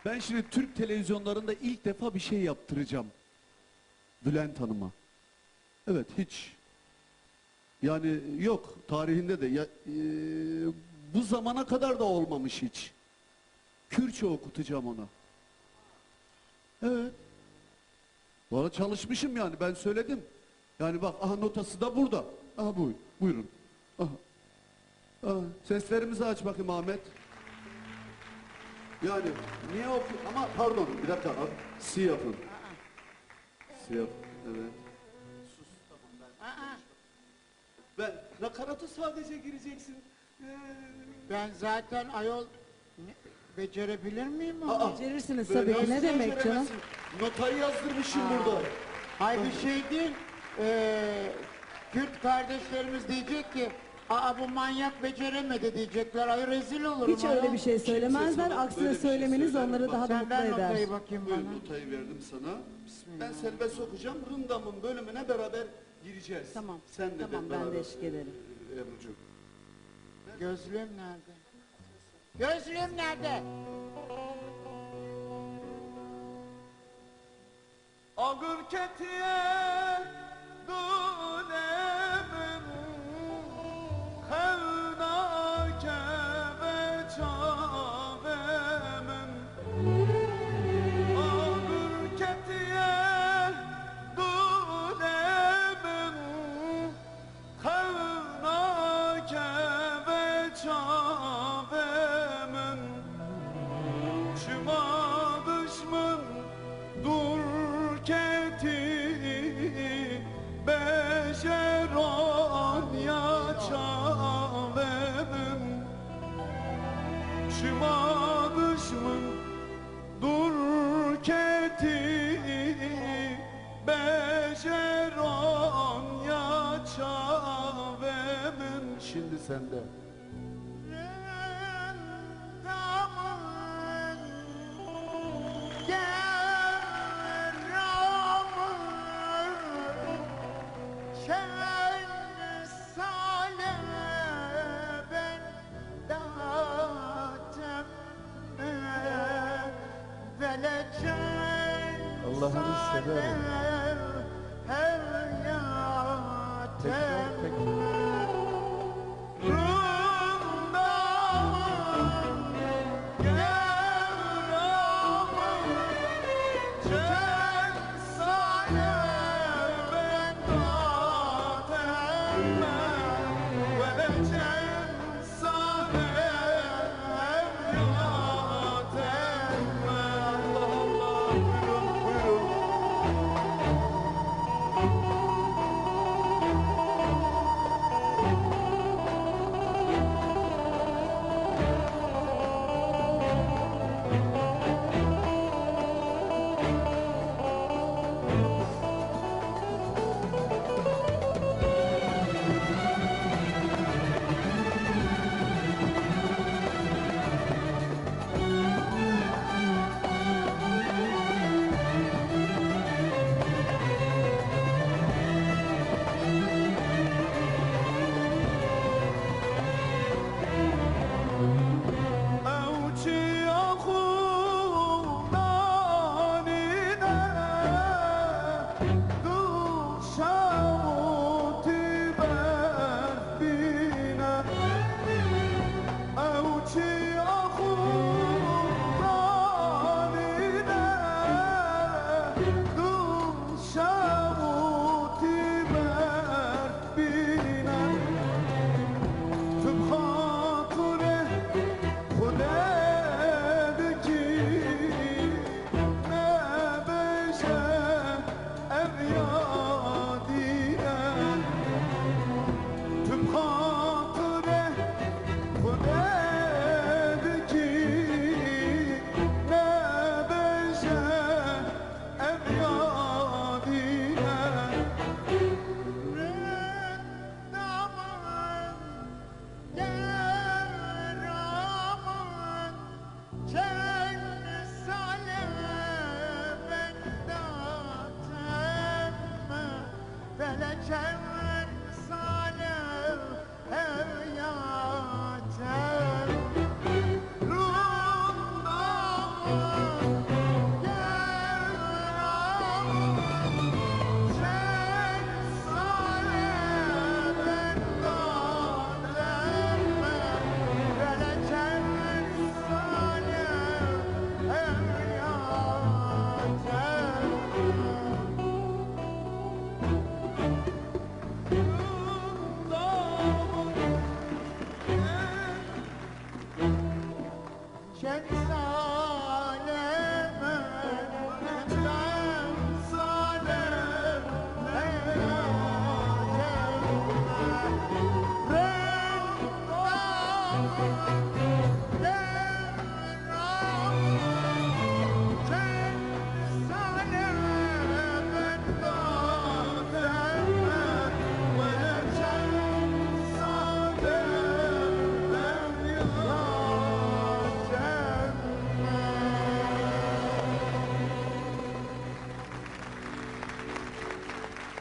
Ben şimdi Türk televizyonlarında ilk defa bir şey yaptıracağım. Bülent Hanım'a. Evet, hiç. Yani yok, tarihinde de. Bu zamana kadar da olmamış hiç. Kürtçe okutacağım ona. Evet. Bu arada çalışmışım yani, ben söyledim. Yani bak, aha notası da burada. Aha buyurun. Aha. Aha. Seslerimizi aç bakayım Ahmet. Yani niye oku... Ama pardon, bir dakika. Si yapın. Si yap. Evet. Sus, tamam ben nakaratı sadece gireceksin. Ben zaten ayol becerebilir miyim onu? Becerirsiniz Böyle tabii ki. Ne nasıl demek canım? beceremezsin? Notayı yazdırmışım burada. Hay bir şey değil. Kürt kardeşlerimiz diyecek ki, aa bu manyak beceremedi diyecekler. Ay rezil olurum. Hiç öyle bir şey söylemezler. sana Aksine böyle bir şey söylemeniz söyler onları mi? daha da Sen mutlu ver eder. notayı bakayım Buyur, bana. notayı verdim sana. Ben serbest okuyacağım. Rındam'ın bölümüne beraber gireceğiz. Tamam. Sen de Tamam, ben de eşlik ederim. Ebru'cum. Gözlüğüm nerede? Gözlüğüm nerede? Ağır ketiye dönemin Hevnake ve çavemin Ağır ketiye dönemin Hevnake ve çavemin Çıma düşmün dur keti beşeron ya çavemin Çıma düşmün dur keti beşeron ya çavemin Şimdi sende. Allah'ını severim. Tekrar tekrar.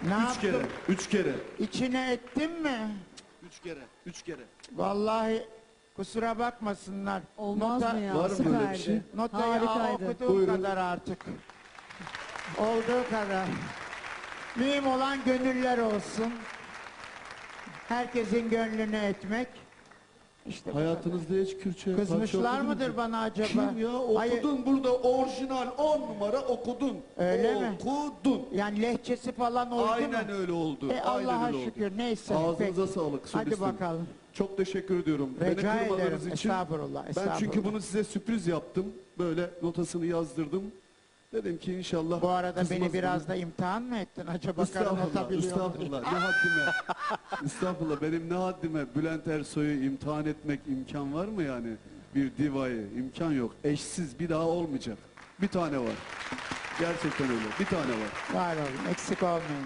Ne Üç kere, yaptım? üç kere, İçine ettim mi? üç kere. Vallahi kusura bakmasınlar. Olmaz mı ya? Var mı böyle bir Süperdi. şey? Notayı Harikaydı. okuduğum Buyurun. kadar artık. Olduğu kadar. Mühim olan gönüller olsun. Herkesin gönlünü etmek. İşte bu kadar. Hayatınızda hiç Kürtçe Kızmışlar parça okudunuz mıdır mu? bana acaba? Kim ya? Okudun Hayır, burada orijinal 10 numara okudun. Öyle mi? Okudun. yani lehçesi falan oldu mu? Aynen öyle oldu. Aynen Allah'a öyle oldu. şükür. Neyse. Ağzınıza peki. sağlık. Hadi solistim. bakalım. Çok teşekkür ediyorum. Rica Beni kırmadığınız ederim. için. Estağfurullah, Ben çünkü estağfurullah. bunu size sürpriz yaptım. Böyle notasını yazdırdım. Dedim ki inşallah Bu arada kızmaz beni biraz bana. da imtihan mı ettin acaba? Karın Estağfurullah, atabiliyor mu? estağfurullah. Ne haddime? Estağfurullah. Benim ne haddime? Bülent Ersoy'u imtihan etmek imkan var mı yani? Bir divayı. imkan yok. Eşsiz bir daha olmayacak. Bir tane var. Gerçekten öyle. Bir tane var. Var olun. Eksik olmayın.